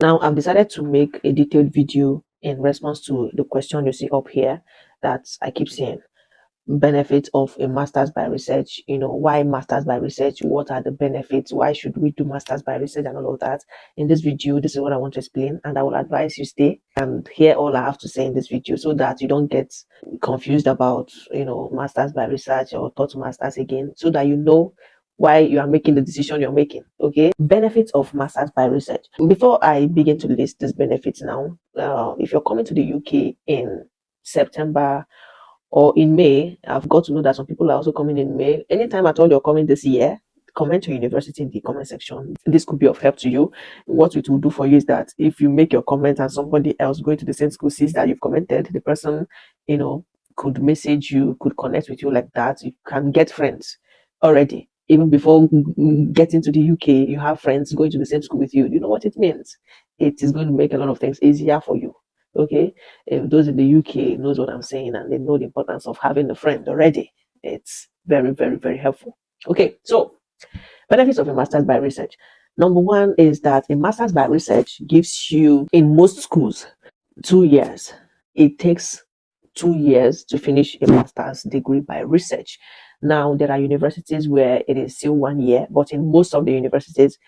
Now, I've decided to make a detailed video in response to the question you see up here that I keep seeing. Benefits of a master's by research, why master's by research, what are the benefits, why should we do master's by research, and all of that. In this video, this is what I want to explain, and I will advise you stay and hear all I have to say in this video so that you don't get confused about master's by research or thought masters again, so that you know why you are making the decision you're making. Okay, benefits of masters by research. Before I begin to list these benefits now, if you're coming to the UK in September or in May, I've got to know that some people are also coming in May. Anytime at all you're coming this year, comment your university in the comment section. This could be of help to you. What it will do for you is that if you make your comment and somebody else going to the same school sees that you've commented, the person, could message you, could connect with you like that. You can get friends already. Even before getting to the UK, you have friends going to the same school with you. You know what it means? It is going to make a lot of things easier for you. Okay, if those in the UK knows what I'm saying and they know the importance of having a friend already, it's very, very, very helpful. Okay, so benefits of a master's by research. Number one is that a master's by research gives you, in most schools, 2 years. It takes 2 years to finish a master's degree by research. Now, there are universities where it is still 1 year, but in most of the universities,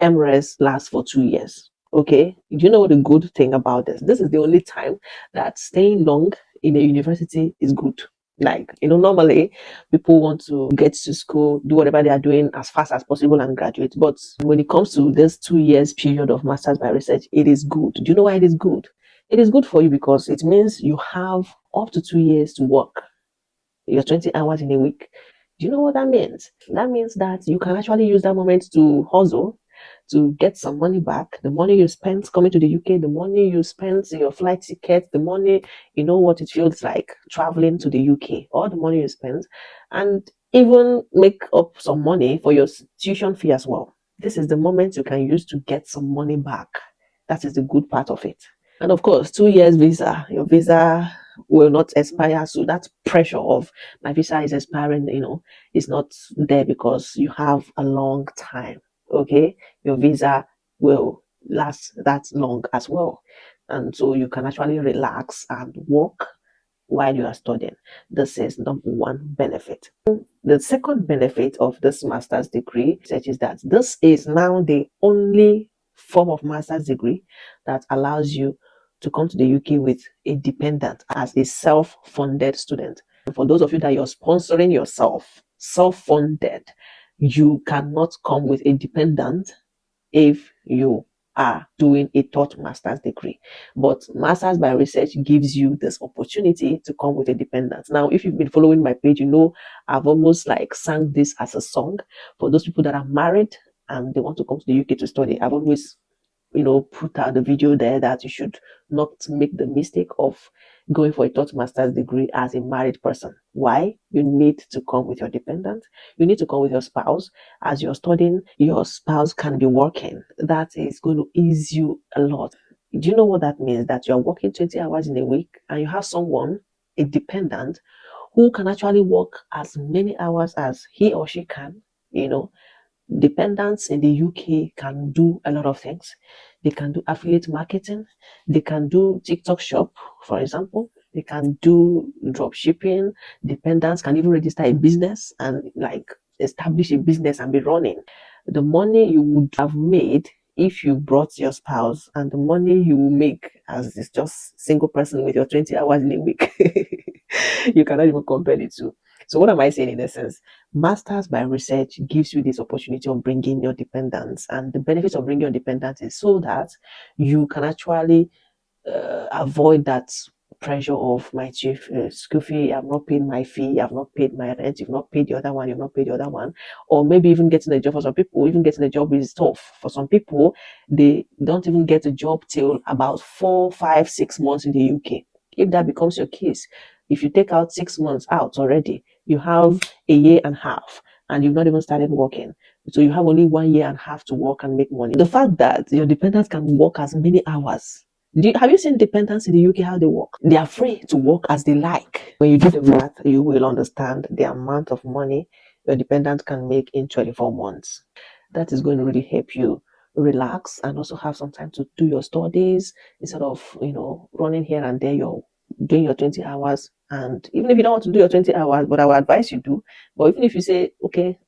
MRes lasts for 2 years. Okay, do you know what the good thing about this? This is the only time that staying long in a university is good. Like, normally people want to get to school, do whatever they are doing as fast as possible and graduate. But when it comes to this 2 years period of master's by research, it is good. Do you know why it is good? It is good for you because it means you have up to 2 years to work. Your 20 hours in a week. Do you know what that means? That means that you can actually use that moment to hustle, to get some money back. The money you spent coming to the UK, the money you spent in your flight ticket, the money, what it feels like traveling to the UK, all the money you spent, and even make up some money for your tuition fee as well. This is the moment you can use to get some money back. That is the good part of it. And of course, 2 years visa, your visa will not expire. So that pressure of my visa is expiring, is not there because you have a long time. Okay. Your visa will last that long as well. And so you can actually relax and work while you are studying. This is number one benefit. The second benefit of this master's degree is that this is now the only form of master's degree that allows you to come to the UK with a dependent as a self-funded student. For those of you that you're sponsoring yourself, self-funded, you cannot come with a dependent if you are doing a third master's degree. But master's by research gives you this opportunity to come with a dependent. Now, if you've been following my page, I've almost like sang this as a song for those people that are married and they want to come to the UK to study. I've always put out the video there that you should not make the mistake of going for a third master's degree as a married person. Why? You need to come with your dependent. You need to come with your spouse. As you're studying, your spouse can be working. That is going to ease you a lot. Do you know what that means? That you're working 20 hours in a week and you have someone, a dependent, who can actually work as many hours as he or she can, Dependents in the UK can do a lot of things. They can do affiliate marketing. They can do TikTok shop, for example. They can do drop shipping. Dependents can even register a business and like establish a business and be running. The money you would have made if you brought your spouse and the money you will make as this just single person with your 20 hours in a week, you cannot even compare it to. So what am I saying in essence? Masters by research gives you this opportunity of bringing your dependents, and the benefits of bringing your dependents is so that you can actually avoid that pressure of my chief school fee. I've not paid my fee. I've not paid my rent. You've not paid the other one. You've not paid the other one. Or maybe even getting a job for some people. Even getting a job is tough for some people. They don't even get a job till about 4, 5, 6 months in the UK. If that becomes your case, if you take out 6 months out already, you have a year and a half, and you've not even started working. So you have only 1 year and a half to work and make money. The fact that your dependents can work as many hours. Have you seen dependents in the UK how they work? They are free to work as they like. When you do the math, you will understand the amount of money your dependent can make in 24 months. That is going to really help you relax and also have some time to do your studies instead of running here and there. You're doing your 20 hours, and even if you don't want to do your 20 hours, but I would advise you do. But even if you say, okay,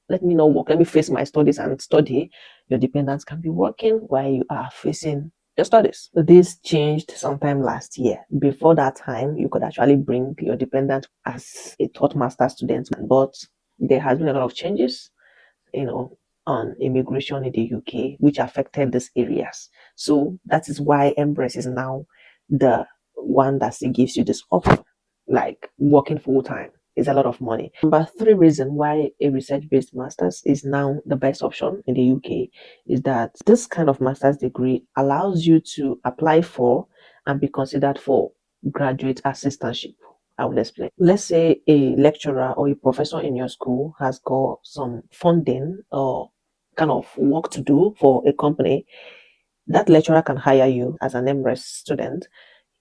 let me not work, let me face my studies and study, your dependents can be working while you are facing your studies. This changed sometime last year. Before that time, you could actually bring your dependent as a third master student, but there has been a lot of changes, you know, on immigration in the UK, which affected these areas. So that is why MRes is now the one that still gives you this option, like working full time is a lot of money. Number three reason why a research-based master's is now the best option in the UK is that this kind of master's degree allows you to apply for and be considered for graduate assistantship. I will explain. Let's say a lecturer or a professor in your school has got some funding or kind of work to do for a company. That lecturer can hire you as an MRes student.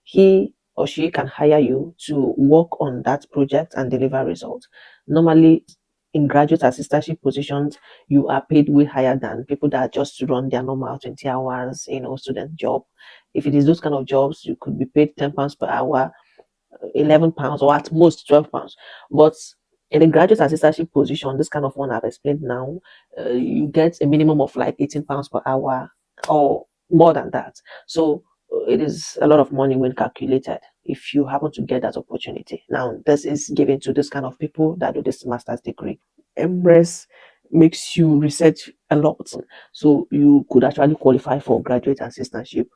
He or she can hire you to work on that project and deliver results. Normally, in graduate assistantship positions, you are paid way higher than people that just run their normal 20 hours, student job. If it is those kind of jobs, you could be paid £10 per hour, £11, or at most £12. But in a graduate assistantship position, this kind of one I've explained now, you get a minimum of like £18 per hour or more than that. So it is a lot of money when calculated if you happen to get that opportunity. Now, this is given to this kind of people that do this master's degree. MRes makes you research a lot, so you could actually qualify for graduate assistantship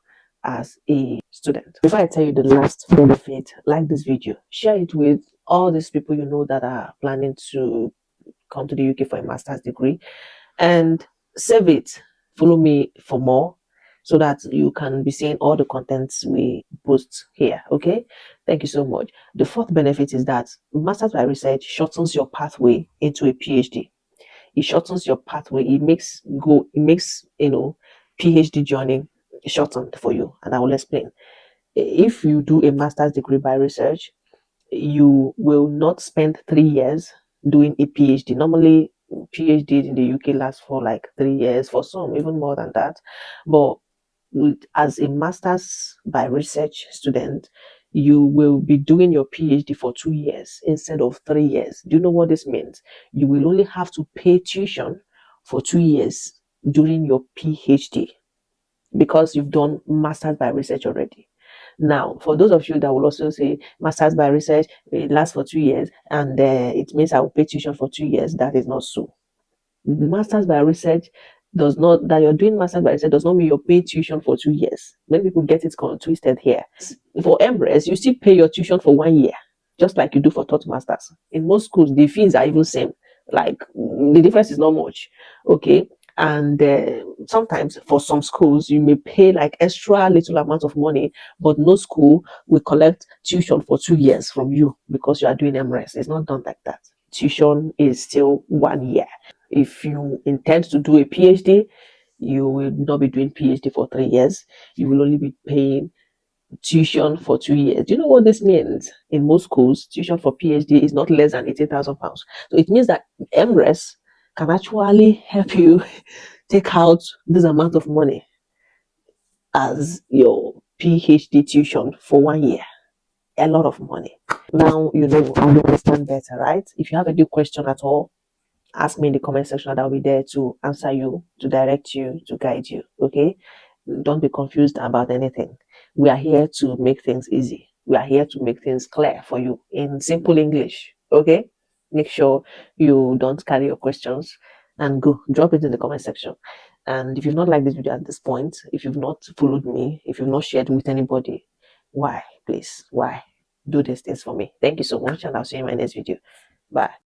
as a student. Before I tell you the last benefit, like this video, share it with all these people you know that are planning to come to the UK for a master's degree, and save it. Follow me for more so that you can be seeing all the contents we post here. Okay, thank you so much. The fourth benefit is that master's by research shortens your pathway into a PhD. It shortens your pathway. It makes PhD journey shortened for you, and I will explain. If you do a master's degree by research, you will not spend 3 years doing a PhD. Normally, PhD in the UK lasts for like 3 years, for some even more than that. But as a master's by research student, you will be doing your PhD for 2 years instead of 3 years. Do you know what this means? You will only have to pay tuition for 2 years during your PhD because you've done master's by research already. Now, for those of you that will also say master's by research, it lasts for 2 years and it means I will pay tuition for 2 years, that is not so. Masters by research does not, that you're doing masters by research does not mean you're paying tuition for 2 years. Many people get it twisted here. For MRes, you still pay your tuition for 1 year, just like you do for third masters. In most schools, the fees are even same. Like the difference is not much. Okay. And sometimes for some schools, you may pay like extra little amount of money, but no school will collect tuition for 2 years from you because you are doing MRes. It's not done like that. Tuition is still 1 year. If you intend to do a PhD, you will not be doing PhD for 3 years. You will only be paying tuition for 2 years. Do you know what this means? In most schools, tuition for PhD is not less than £18,000. So it means that MRes can actually help you take out this amount of money as your PhD tuition for 1 year. A lot of money. Now you know and understand better, right? If you have any question at all, ask me in the comment section and I'll be there to answer you, to direct you, to guide you. Okay? Don't be confused about anything. We are here to make things easy. We are here to make things clear for you in simple English. Okay? Make sure you don't carry your questions and go drop it in the comment section. And if you've not liked this video at this point, if you've not followed me, if you've not shared with anybody, why? Please, why? Do these things for me. Thank you so much, and I'll see you in my next video. Bye.